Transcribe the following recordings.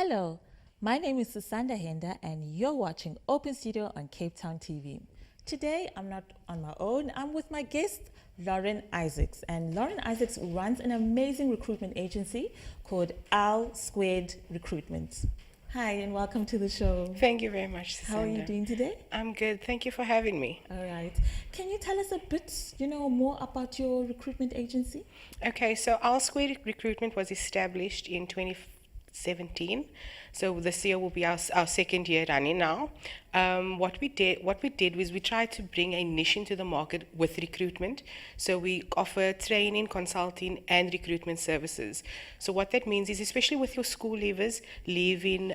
Hello, my name is Susanda Henda and you're watching Open Studio on Cape Town TV. Today I'm not on my own, I'm with my guest Lauren Isaacs, and Lauren Isaacs runs an amazing recruitment agency called Al Squared Recruitment. Hi and welcome to the show. Thank you very much, Susanda. How are you doing today? I'm good. Thank you for having me. All right. Can you tell us a bit, more about your recruitment agency? Okay, so Our Square Recruitment was established in 2017. So this year will be our second year running now. What we did was we tried to bring a niche into the market with recruitment. So we offer training, consulting, and recruitment services. So what that means is, especially with your school leavers leaving,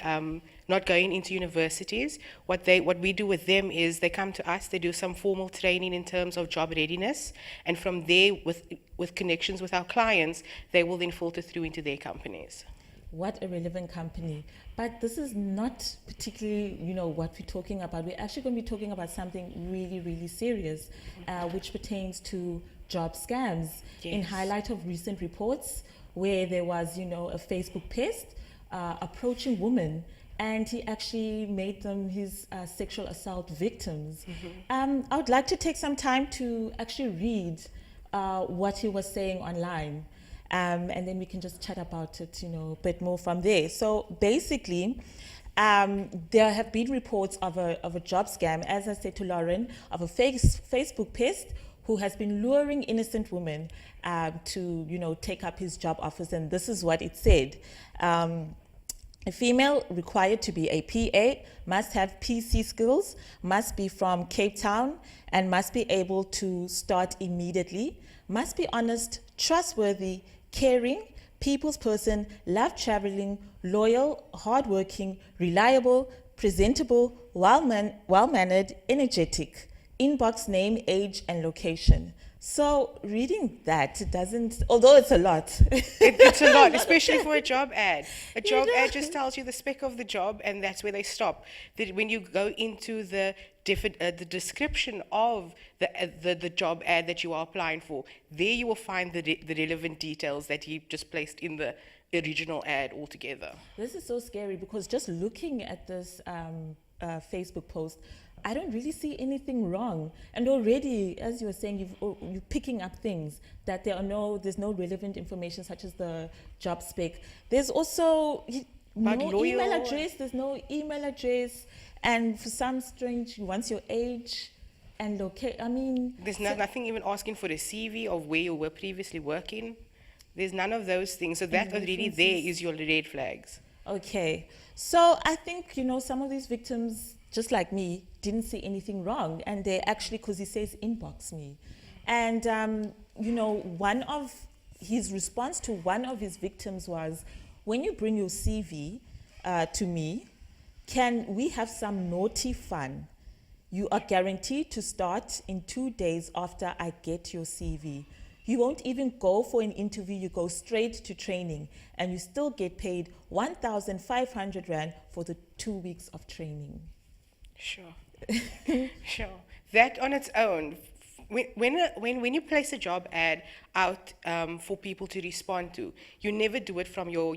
not going into universities, what we do with them is they come to us, they do some formal training in terms of job readiness, and from there, with connections with our clients, they will then filter through into their companies. What a relevant company. But this is not particularly, what we're talking about. We're actually going to be talking about something really, really serious, which pertains to job scams. Yes. In highlight of recent reports where there was, a Facebook pest approaching women, and he actually made them his sexual assault victims. I would like to take some time to actually read what he was saying online. And then we can just chat about it, a bit more from there. So basically, there have been reports of a job scam, as I said to Lauren, of a Facebook pest who has been luring innocent women to, take up his job offers. And this is what it said. A female required to be a PA, must have PC skills, must be from Cape Town, and must be able to start immediately, must be honest, trustworthy, caring, people's person, love traveling, loyal, hardworking, reliable, presentable, well-mannered, energetic, inbox name, age, and location. So reading that doesn't, although it's a lot. It's a lot, especially for a job ad. A job ad just tells you the spec of the job, and that's where they stop. When you go into the description of the job ad that you are applying for, there you will find the relevant details that he just placed in the original ad altogether. This is so scary because just looking at this Facebook post, I don't really see anything wrong. And already, as you were saying, you're picking up things that there's no relevant information such as the job spec. There's also no email address. There's no email address. And for some strange, he wants your age and locate. I mean, there's nothing even asking for a CV of where you were previously working. There's none of those things. So that already there is your red flags. Okay. So I think, some of these victims, just like me, didn't see anything wrong. And they actually, because he says inbox me. And, one of his response to one of his victims was, when you bring your CV to me, can we have some naughty fun? You are guaranteed to start in 2 days after I get your CV. You won't even go for an interview, you go straight to training, and you still get paid 1,500 Rand for the 2 weeks of training. Sure. Sure. That on its own, when you place a job ad out for people to respond to, you never do it from your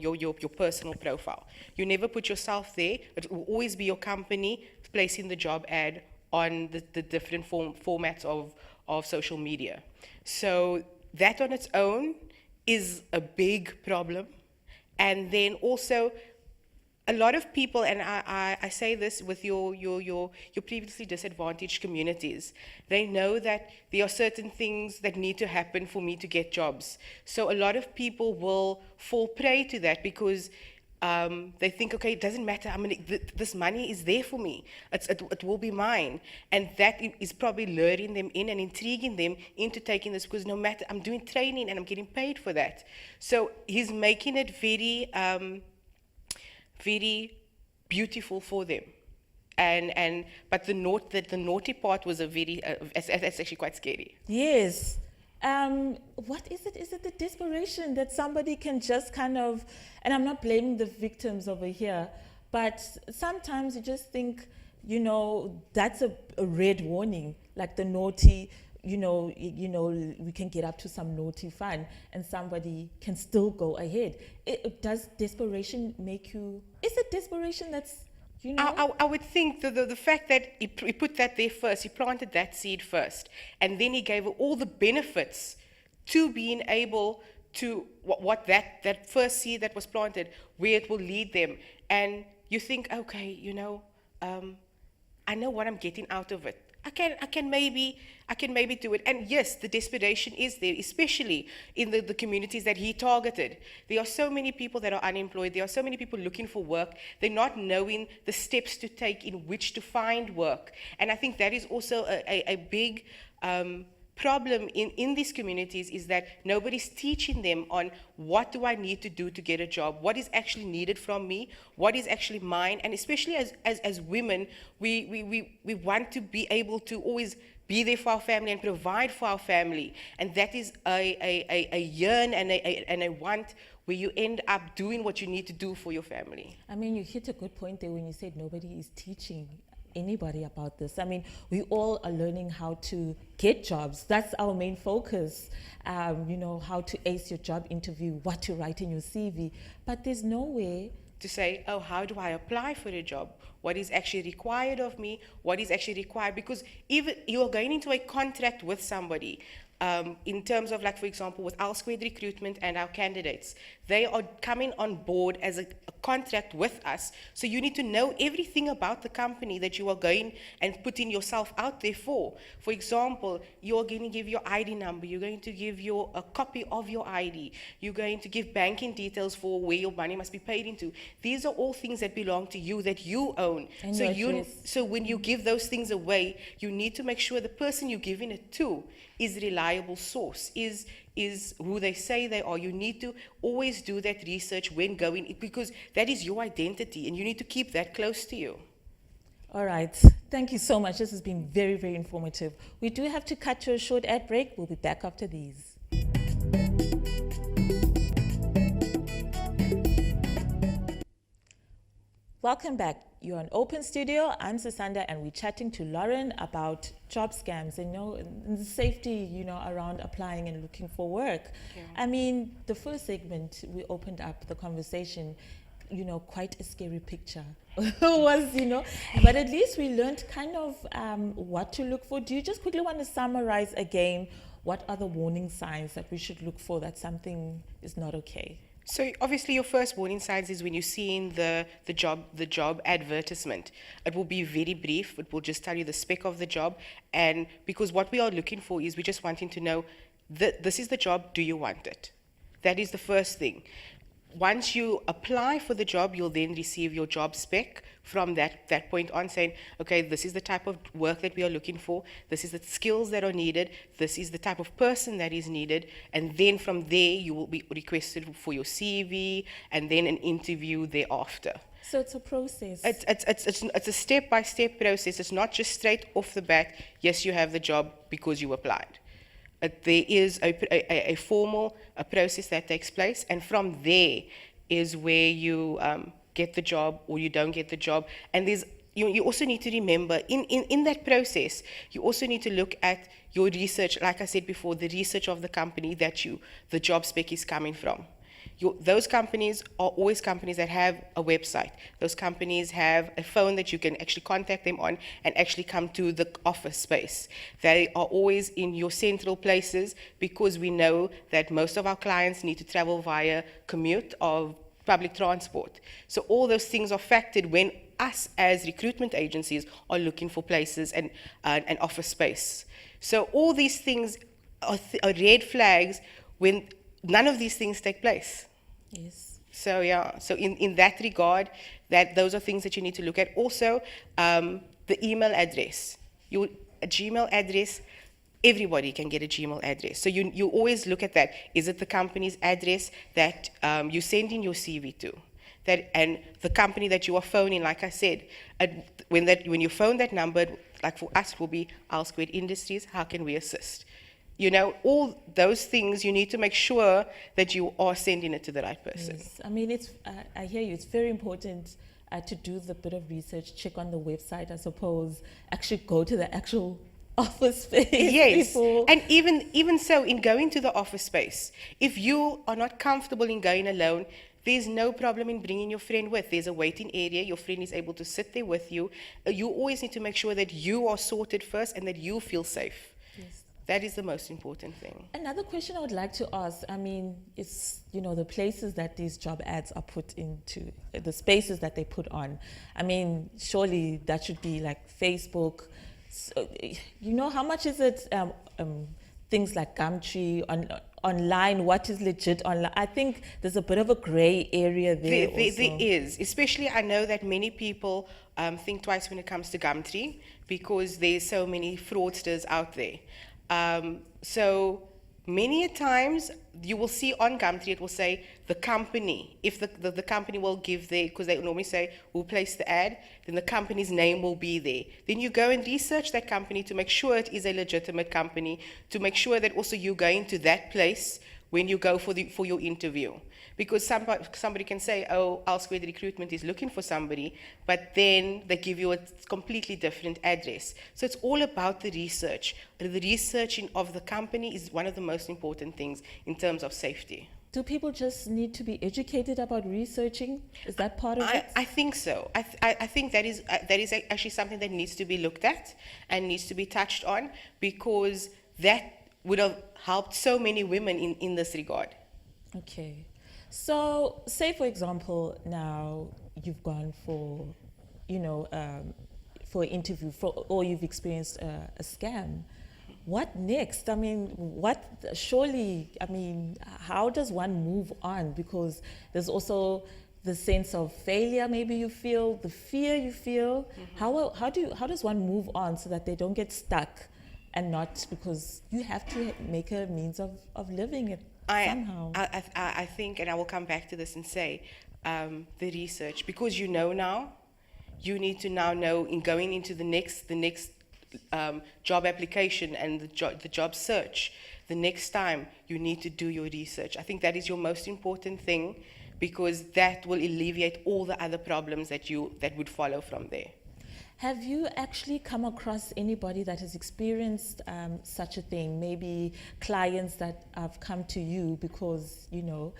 personal profile. You never put yourself there. It will always be your company placing the job ad on the different formats of social media. So that on its own is a big problem. And then also, a lot of people, and I say this with your previously disadvantaged communities, they know that there are certain things that need to happen for me to get jobs. So a lot of people will fall prey to that because they think, okay, it doesn't matter. This money is there for me. It will be mine. And that is probably luring them in and intriguing them into taking this because no matter, I'm doing training and I'm getting paid for that. So he's making it very beautiful for them, but the naughty part was that's actually quite scary. Yes. What is it? Is it the desperation that somebody can just kind of, and I'm not blaming the victims over here, but sometimes you just think, that's a red warning, like the naughty, we can get up to some naughty fun and somebody can still go ahead. Does desperation make you, is it desperation that's, I would think the fact that he put that there first, he planted that seed first, and then he gave all the benefits to being able to what that first seed that was planted, where it will lead them. And you think, okay, I know what I'm getting out of it. I can maybe do it. And yes, the desperation is there, especially in the communities that he targeted. There are so many people that are unemployed. There are so many people looking for work. They're not knowing the steps to take in which to find work. And I think that is also a big problem in these communities, is that nobody's teaching them on what do I need to do to get a job, what is actually needed from me, what is actually mine. And especially as women, we want to be able to always be there for our family and provide for our family. And that is a yearn and a want, where you end up doing what you need to do for your family. I mean, you hit a good point there when you said nobody is teaching anybody about this. I mean, we all are learning how to get jobs. That's our main focus. How to ace your job interview, what to write in your CV. But there's no way to say, oh, how do I apply for a job? What is actually required of me? What is actually required? Because even you're going into a contract with somebody, in terms of, like, for example, with our squared recruitment and our candidates, they are coming on board as a contract with us. So you need to know everything about the company that you are going and putting yourself out there for. For example, you're going to give your ID number, you're going to give a copy of your ID, you're going to give banking details for where your money must be paid into. These are all things that belong to you, that you own. And so when you give those things away, you need to make sure the person you're giving it to is a reliable source, is who they say they are. You need to always do that research when going, because that is your identity and you need to keep that close to you. All right. Thank you so much. This has been very, very informative. We do have to cut to a short ad break. We'll be back after these. Welcome back. You're on Open Studio. I'm Sasanda, and we're chatting to Lauren about job scams and the safety, around applying and looking for work. Yeah. I mean, the first segment, we opened up the conversation, quite a scary picture was, but at least we learned kind of what to look for. Do you just quickly want to summarize again, what are the warning signs that we should look for that something is not okay? So obviously your first warning signs is when you're seeing the job advertisement. It will be very brief. It will just tell you the spec of the job. And because what we are looking for is we're just wanting to know, this is the job, do you want it? That is the first thing. Once you apply for the job, you'll then receive your job spec from that point on, saying, okay, this is the type of work that we are looking for, this is the skills that are needed, this is the type of person that is needed, and then from there you will be requested for your CV and then an interview thereafter. So it's a process. It's a step-by-step process. It's not just straight off the bat, yes, you have the job because you applied. There is a formal process that takes place, and from there is where you get the job or you don't get the job. And you also need to remember, in that process, you also need to look at your research, like I said before, the research of the company that the job spec is coming from. Those companies are always companies that have a website. Those companies have a phone that you can actually contact them on and actually come to the office space. They are always in your central places, because we know that most of our clients need to travel via commute of public transport. So all those things are factored when us as recruitment agencies are looking for places and office space. So all these things are red flags when none of these things take place. Yes. So yeah, so in that regard, those are things that you need to look at. Also, the email address. A Gmail address, everybody can get a Gmail address. So you always look at that. Is it the company's address that you send in your CV to? And the company that you are phoning, like I said, when you phone that number, like for us, it will be Our Squared Industries, how can we assist? All those things, you need to make sure that you are sending it to the right person. Yes. I mean, I hear you. It's very important to do the bit of research, check on the website, I suppose, actually go to the actual office space Yes, before. and even so, in going to the office space, if you are not comfortable in going alone, there's no problem in bringing your friend with. There's a waiting area. Your friend is able to sit there with you. You always need to make sure that you are sorted first and that you feel safe. Yes. That is the most important thing. Another question I would like to ask, I mean, it's, you know, the places that these job ads are put into, the spaces that they put on. I mean, surely that should be like Facebook. So, you know, how much is it, things like Gumtree, online, what is legit online? I think there's a bit of a gray area there also. There is, especially I know that many people think twice when it comes to Gumtree because there's so many fraudsters out there. So many a times you will see on Gumtree, it will say the company. If the company will give their, because they normally say, we'll place the ad, then the company's name will be there. Then you go and research that company to make sure it is a legitimate company, to make sure that also you go into that place when you go for your interview. Because somebody can say, oh, R Squared Recruitment is looking for somebody, but then they give you a completely different address. So it's all about the research. The researching of the company is one of the most important things in terms of safety. Do people just need to be educated about researching? Is that part of it? I think so. I think that is actually something that needs to be looked at and needs to be touched on, because that would have helped so many women in this regard. Okay. So, say for example, now you've gone for, you know, for an interview, or you've experienced a scam. What next? I mean, surely, I mean, how does one move on? Because there's also the sense of failure maybe you feel, the fear you feel. Mm-hmm. How does one move on so that they don't get stuck and not, because you have to make a means of living it somehow. I think, and I will come back to this and say, the research, because you know now, you need to now know in going into the next job application and the job search, the next time you need to do your research. I think that is your most important thing, because that will alleviate all the other problems that would follow from there. Have you actually come across anybody that has experienced such a thing? Maybe clients that have come to you because, you know,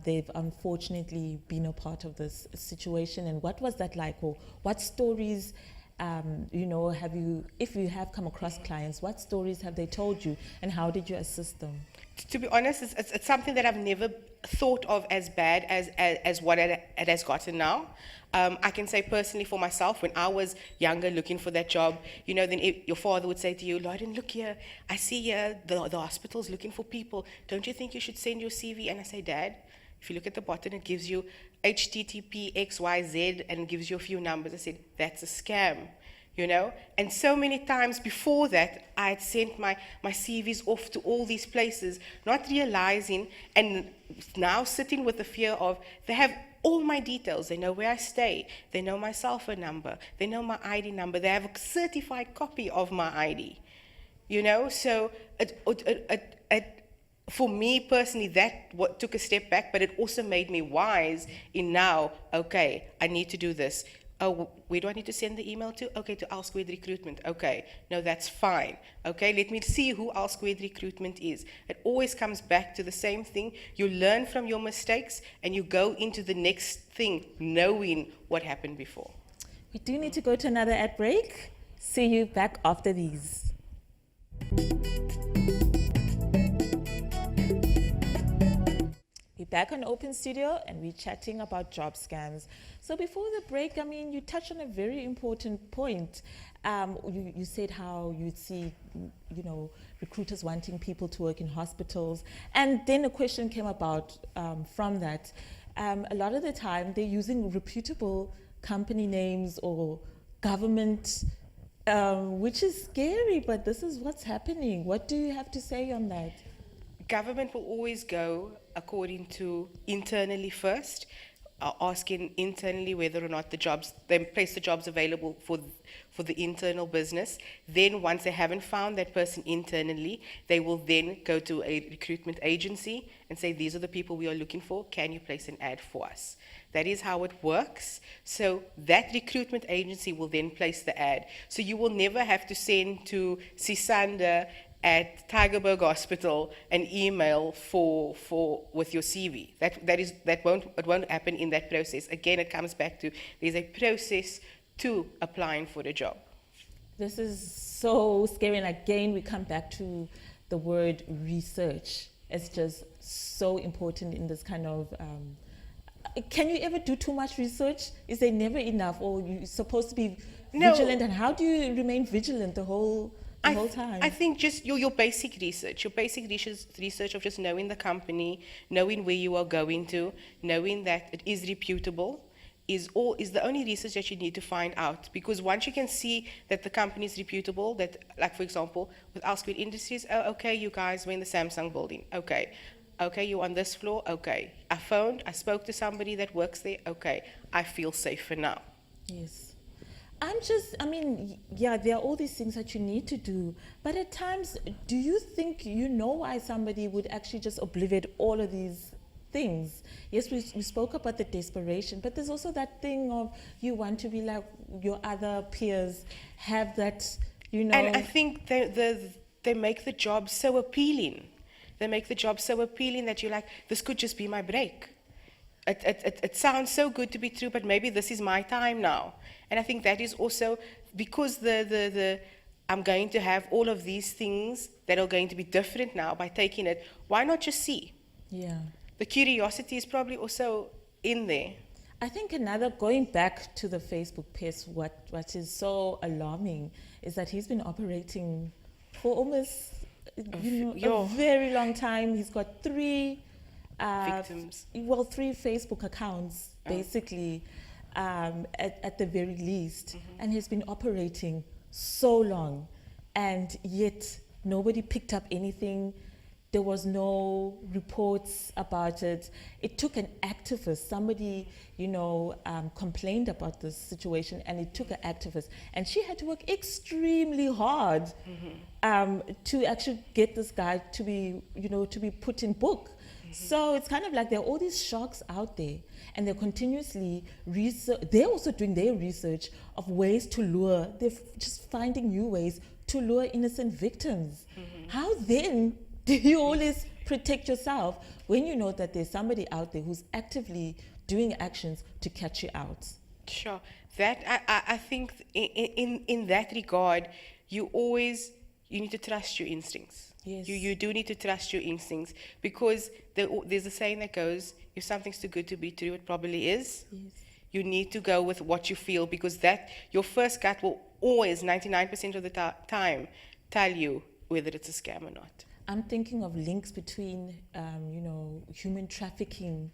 they've unfortunately been a part of this situation. And what was that like? Or what stories, you know, if you have come across clients, what stories have they told you and how did you assist them? To be honest, it's something that I've never thought of as bad as what it has gotten now. I can say personally for myself, when I was younger looking for that job, you know, then your father would say to you, Lauren, look here, I see here the hospital's looking for people. Don't you think you should send your CV? And I say, Dad, if you look at the bottom, it gives you HTTP XYZ and it gives you a few numbers. I said, that's a scam. You know, and so many times before that, I had sent my CVs off to all these places, not realizing, and now sitting with the fear of, they have all my details. They know where I stay. They know my cell phone number. They know my ID number. They have a certified copy of my ID. You know, so for me personally, that took a step back, but it also made me wise in now, okay, I need to do this. Oh, where do I need to send the email to? Okay, to R Squared Recruitment. Okay, no, that's fine. Okay, let me see who R Squared Recruitment is. It always comes back to the same thing. You learn from your mistakes and you go into the next thing knowing what happened before. We do need to go to another ad break. See you back after these. We're back on Open Studio and we're chatting about job scams. So before the break, I mean, you touched on a very important point. You said how you'd see, you know, recruiters wanting people to work in hospitals. And then a question came about from that. A lot of the time, they're using reputable company names or government, which is scary, but this is what's happening. What do you have to say on that? Government will always go according to internally first. are asking internally whether or not they place the jobs available for the internal business. Then once they haven't found that person internally, they will then go to a recruitment agency and say, these are the people we are looking for, can you place an ad for us? That is how it works. So that recruitment agency will then place the ad. So you will never have to send to Sisanda at Tygerberg Hospital an email with your CV. It won't happen in that process. Again, it comes back to there's a process to applying for the job. This is so scary. And again, we come back to the word research. It's just so important in this kind of. Can you ever do too much research? Is there never enough, or you're supposed to be vigilant? And how do you remain vigilant the whole time? I think just your basic research, research of just knowing the company, knowing where you are going to, knowing that it is reputable, is the only research that you need to find out. Because once you can see that the company is reputable, that, like for example, with Alsquid Industries, oh, okay, you guys were in the Samsung building, okay, you're on this floor, okay, I spoke to somebody that works there, okay, I feel safer now. Yes. There are all these things that you need to do, but at times, do you think you know why somebody would actually just obliviate all of these things? Yes, we spoke about the desperation, but there's also that thing of you want to be like your other peers, have that, And I think they make the job so appealing. They make the job so appealing that you're like, this could just be my break. It sounds so good to be true, but maybe this is my time now. And I think that is also because I'm going to have all of these things that are going to be different now by taking it. Why not just see? Yeah. The curiosity is probably also in there. I think going back to the Facebook pest, what is so alarming is that he's been operating for almost a very long time. He's got three victims. Three Facebook accounts, basically, at the very least. Mm-hmm. And he's been operating so long, and yet nobody picked up anything. There was no reports about it. It took an activist, somebody, complained about this situation, and it took an activist. And she had to work extremely hard to actually get this guy to be put in book. Mm-hmm. So it's kind of like there are all these sharks out there, and they're continuously they're also doing their research of ways to lure. They're just finding new ways to lure innocent victims. Mm-hmm. How then do you always protect yourself when you know that there's somebody out there who's actively doing actions to catch you out? Sure. That I think in that regard, you need to trust your instincts. Yes. You do need to trust your instincts, because there's a saying that goes, if something's too good to be true, it probably is. Yes. You need to go with what you feel, because your first gut will always, 99% of the time, tell you whether it's a scam or not. I'm thinking of links between, human trafficking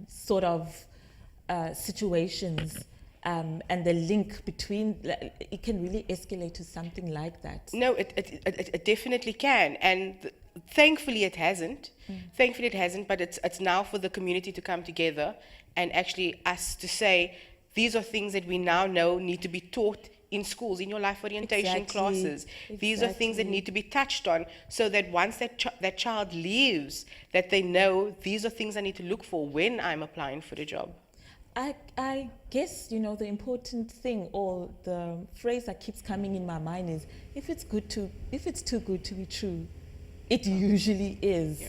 sort of situations, and the link between, it can really escalate to something like that. No, it definitely can, and thankfully it hasn't. Thankfully it hasn't, but it's now for the community to come together and actually us to say, these are things that we now know need to be taught in schools, in your life orientation classes. These are things that need to be touched on, so that once that child leaves, that they know these are things I need to look for when I'm applying for a job. I guess, the important thing, or the phrase that keeps coming in my mind is, if it's too good to be true, it usually is. Yeah.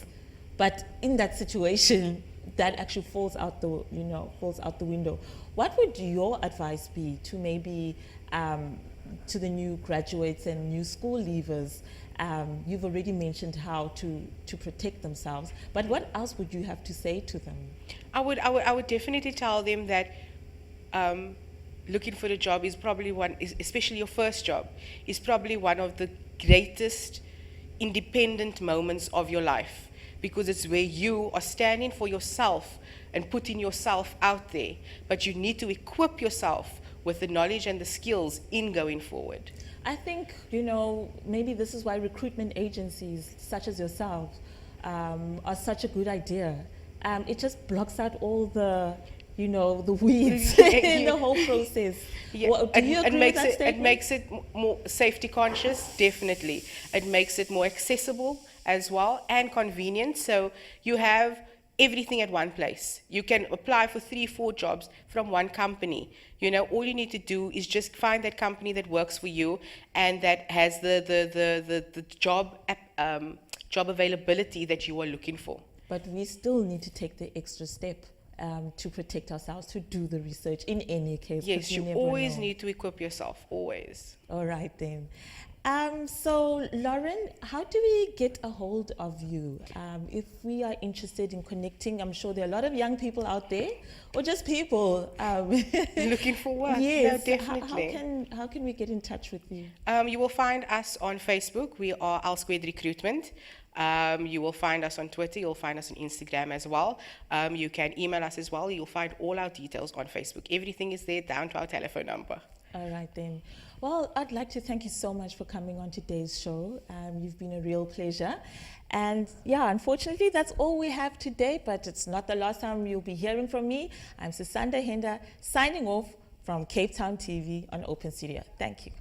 But in that situation, that actually falls out the window. What would your advice be to maybe to the new graduates and new school leavers? You've already mentioned how to protect themselves, but what else would you have to say to them? I would definitely tell them that looking for a job is probably especially your first job, is probably one of the greatest independent moments of your life, because it's where you are standing for yourself and putting yourself out there, but you need to equip yourself with the knowledge and the skills in going forward. I think, maybe this is why recruitment agencies such as yourself are such a good idea, it just blocks out all the, you know, the weeds in the whole process. Yeah, Well, do you agree with that it statement? makes it more safety conscious, definitely. It makes it more accessible as well and convenient. So you have everything at one place. You can apply for 3-4 jobs from one company. You know, all you need to do is just find that company that works for you and that has the job availability that you are looking for. But we still need to take the extra step to protect ourselves, to do the research in any case. 'cause Yes, you never always know. need to equip yourself, always. All right then. So Lauren, how do we get a hold of you? If we are interested in connecting, I'm sure there are a lot of young people out there, or just people. Looking for work? Yes. No, definitely. How can we get in touch with you? You will find us on Facebook. We are L Squared Recruitment. You will find us on Twitter. You'll find us on Instagram as well. You can email us as well. You'll find all our details on Facebook. Everything is there, down to our telephone number. All right then. Well, I'd like to thank you so much for coming on today's show. You've been a real pleasure. And yeah, unfortunately, that's all we have today, but it's not the last time you'll be hearing from me. I'm Susanda Henda, signing off from Cape Town TV on Open Studio. Thank you.